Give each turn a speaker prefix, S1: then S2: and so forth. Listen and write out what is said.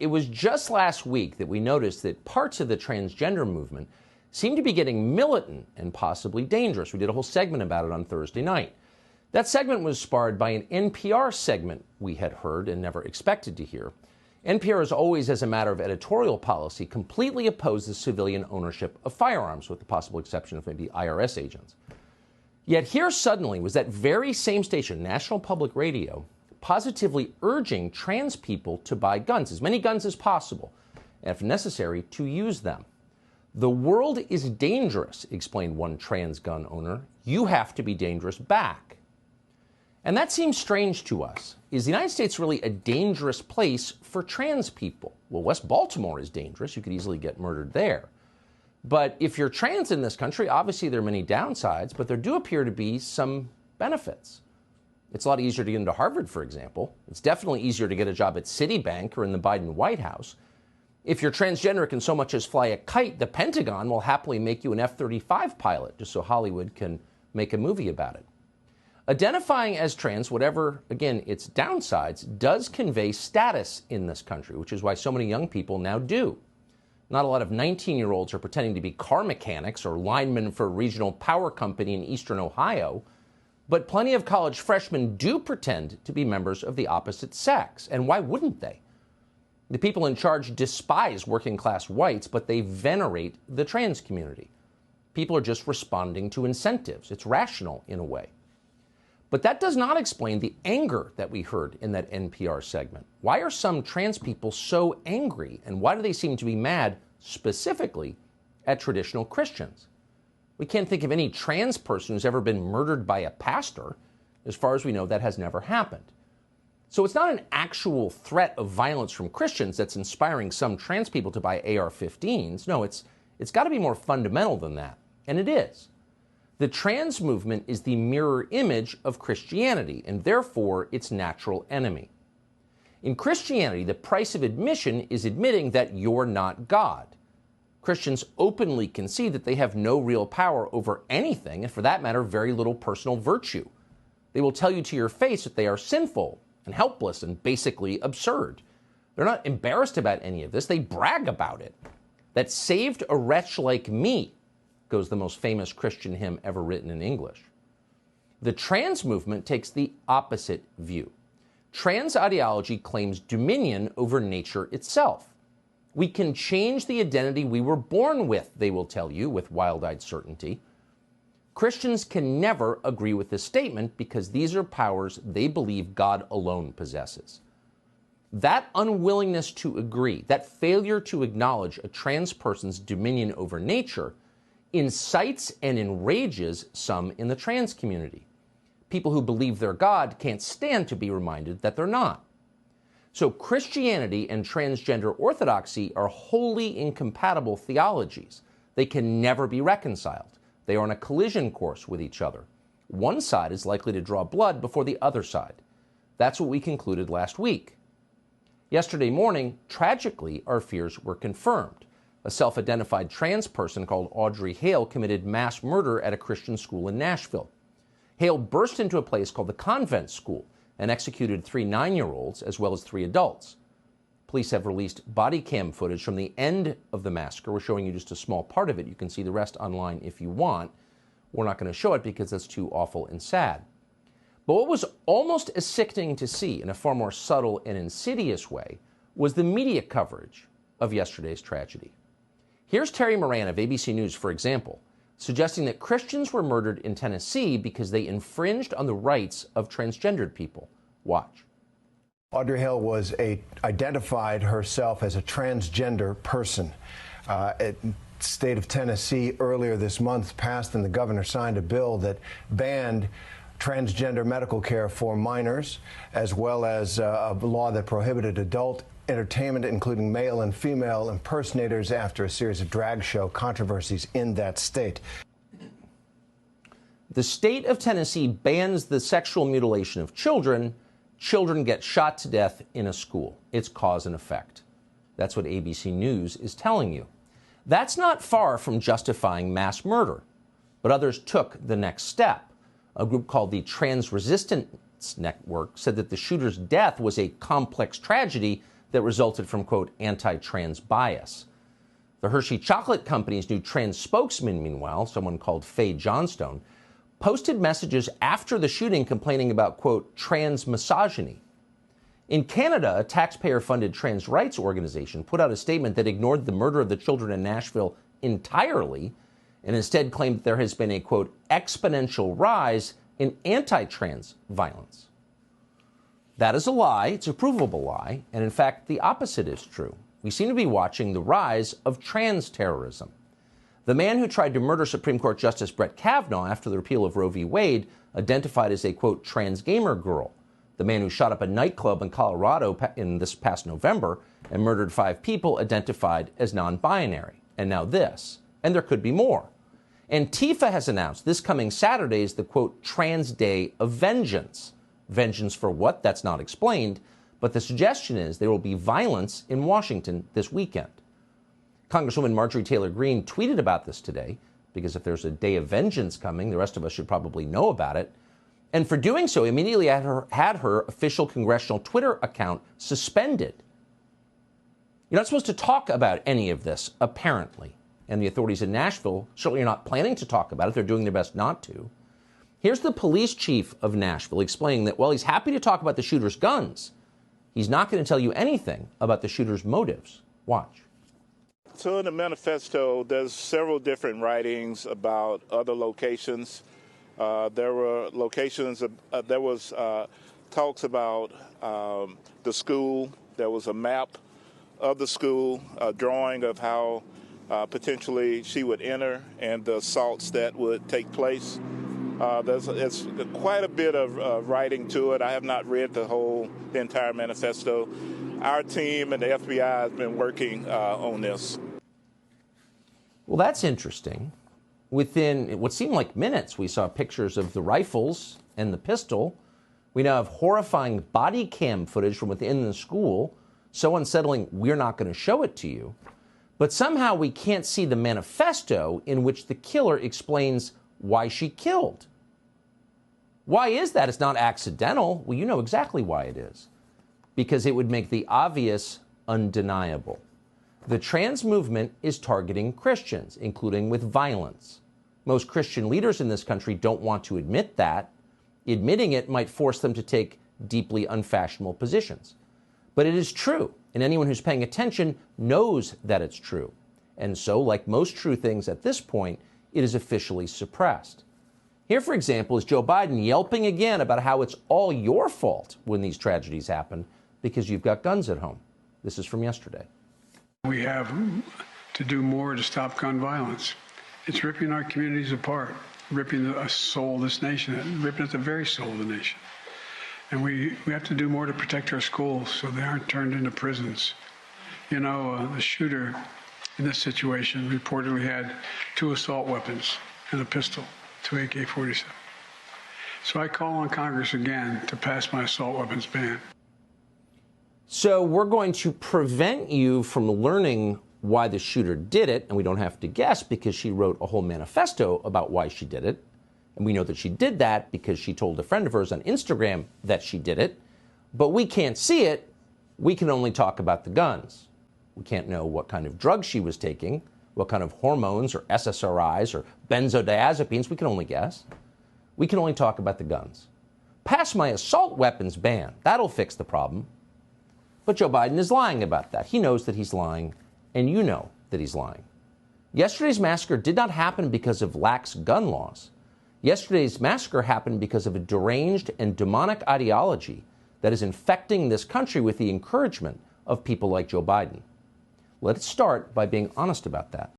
S1: it was just last week that we noticed that parts of the transgender movement seem to be getting militant and possibly dangerous. We did a whole segment about it on Thursday night. That segment was sparred by an NPR segment we had heard and never expected to hear. NPR has always, as a matter of editorial policy, completely opposed the civilian ownership of firearms, with the possible exception of maybe IRS agents. Yet here suddenly was that very same station, National Public Radio, positively urging trans people to buy guns, as many guns as possible, and if necessary, to use them. The world is dangerous, explained one trans gun owner. You have to be dangerous back. And that seems strange to us. Is the United States really a dangerous place for trans people? Well, West Baltimore is dangerous. You could easily get murdered there. But if you're trans in this country, obviously there are many downsides, but there do appear to be some benefits. It's a lot easier to get into Harvard, for example. It's definitely easier to get a job at Citibank or in the Biden White House. If you're transgender and can so much as fly a kite, the Pentagon will happily make you an F-35 pilot, just so Hollywood can make a movie about it. Identifying as trans, whatever, again, its downsides, does convey status in this country, which is why so many young people now do. Not a lot of 19-year-olds are pretending to be car mechanics or linemen for a regional power company in eastern Ohio, but plenty of college freshmen do pretend to be members of the opposite sex. And why wouldn't they? The people in charge despise working-class whites, but they venerate the trans community. People are just responding to incentives. It's rational in a way. But that does not explain the anger that we heard in that NPR segment. Why are some trans people so angry, and why do they seem to be mad specifically at traditional Christians? We can't think of any trans person who's ever been murdered by a pastor. As far as we know, that has never happened. So it's not an actual threat of violence from Christians that's inspiring some trans people to buy AR-15s. No, it's got to be more fundamental than that, and it is. The trans movement is the mirror image of Christianity, and therefore its natural enemy. In Christianity, the price of admission is admitting that you're not God. Christians openly concede that they have no real power over anything, and for that matter, very little personal virtue. They will tell you to your face that they are sinful and helpless and basically absurd. They're not embarrassed about any of this. They brag about it. That saved a wretch like me, goes the most famous Christian hymn ever written in English. The trans movement takes the opposite view. Trans ideology claims dominion over nature itself. We can change the identity we were born with, they will tell you with wild-eyed certainty. Christians can never agree with this statement because these are powers they believe God alone possesses. That unwillingness to agree, that failure to acknowledge a trans person's dominion over nature, incites and enrages some in the trans community. People who believe they're God can't stand to be reminded that they're not. So Christianity and transgender orthodoxy are wholly incompatible theologies. They can never be reconciled. They are on a collision course with each other. One side is likely to draw blood before the other side. That's what we concluded last week. Yesterday morning, tragically, our fears were confirmed. A self-identified trans person called Audrey Hale committed mass murder at a Christian school in Nashville. Hale burst into a place called the Convent School and executed 3 9-year-olds as well as 3 adults. Police have released body cam footage from the end of the massacre. We're showing you just a small part of it. You can see the rest online if you want. We're not going to show it because that's too awful and sad. But what was almost as sickening to see in a far more subtle and insidious way was the media coverage of yesterday's tragedy. Here's Terry Moran of ABC News, for example, suggesting that Christians were murdered in Tennessee because they infringed on the rights of transgendered people. Watch.
S2: Audrey Hale was identified herself as a transgender person. The state of Tennessee earlier this month passed and the governor signed a bill that banned transgender medical care for minors, as well as a law that prohibited adult entertainment, including male and female impersonators, after a series of drag show controversies in that state.
S1: The state of Tennessee bans the sexual mutilation of children. Children get shot to death in a school. It's cause and effect. That's what ABC News is telling you. That's not far from justifying mass murder, but others took the next step. A group called the Trans Resistance Network said that the shooter's death was a complex tragedy that resulted from, quote, anti-trans bias. The Hershey Chocolate Company's new trans spokesman, meanwhile, someone called Faye Johnstone, posted messages after the shooting complaining about, quote, trans misogyny. In Canada, a taxpayer-funded trans rights organization put out a statement that ignored the murder of the children in Nashville entirely and instead claimed that there has been a, quote, exponential rise in anti-trans violence. That is a lie. It's a provable lie. And in fact, the opposite is true. We seem to be watching the rise of trans terrorism. The man who tried to murder Supreme Court Justice Brett Kavanaugh after the repeal of Roe v. Wade, identified as a, quote, trans gamer girl. The man who shot up a nightclub in Colorado in this past November and murdered 5 people, identified as non-binary. And now this. And there could be more. Antifa has announced this coming Saturday is the, quote, Trans Day of Vengeance. Vengeance for what? That's not explained. But the suggestion is there will be violence in Washington this weekend. Congresswoman Marjorie Taylor Greene tweeted about this today, because if there's a day of vengeance coming, the rest of us should probably know about it. And for doing so, immediately had her official congressional Twitter account suspended. You're not supposed to talk about any of this, apparently. And the authorities in Nashville certainly are not planning to talk about it. They're doing their best not to. Here's the police chief of Nashville explaining that while he's happy to talk about the shooter's guns, he's not going to tell you anything about the shooter's motives. Watch.
S3: So in the manifesto, there's several different writings about other locations. There were locations, there was talks about the school. There was a map of the school, a drawing of how potentially she would enter and the assaults that would take place. There's quite a bit of writing to it. I have not read the entire manifesto. Our team and the FBI has been working on this.
S1: Well, that's interesting. Within what seemed like minutes, we saw pictures of the rifles and the pistol. We now have horrifying body cam footage from within the school. So unsettling, we're not going to show it to you. But somehow we can't see the manifesto in which the killer explains why she killed. Why is that? It's not accidental. Well, you know exactly why it is. Because it would make the obvious undeniable. The trans movement is targeting Christians, including with violence. Most Christian leaders in this country don't want to admit that. Admitting it might force them to take deeply unfashionable positions. But it is true, and anyone who's paying attention knows that it's true. And so, like most true things at this point, it is officially suppressed. Here, for example, is Joe Biden yelping again about how it's all your fault when these tragedies happen because you've got guns at home. This is from yesterday.
S4: We have to do more to stop gun violence. It's ripping our communities apart, ripping the soul of this nation, ripping at the very soul of the nation. And we have to do more to protect our schools so they aren't turned into prisons. You know, the shooter in this situation reportedly had 2 assault weapons and a pistol, 2 AK-47. So I call on Congress again to pass my assault weapons ban.
S1: So we're going to prevent you from learning why the shooter did it, and we don't have to guess because she wrote a whole manifesto about why she did it. And we know that she did that because she told a friend of hers on Instagram that she did it. But we can't see it. We can only talk about the guns. We can't know what kind of drugs she was taking, what kind of hormones or SSRIs or benzodiazepines. We can only guess. We can only talk about the guns. Pass my assault weapons ban. That'll fix the problem. But Joe Biden is lying about that. He knows that he's lying, and you know that he's lying. Yesterday's massacre did not happen because of lax gun laws. Yesterday's massacre happened because of a deranged and demonic ideology that is infecting this country with the encouragement of people like Joe Biden. Let's start by being honest about that.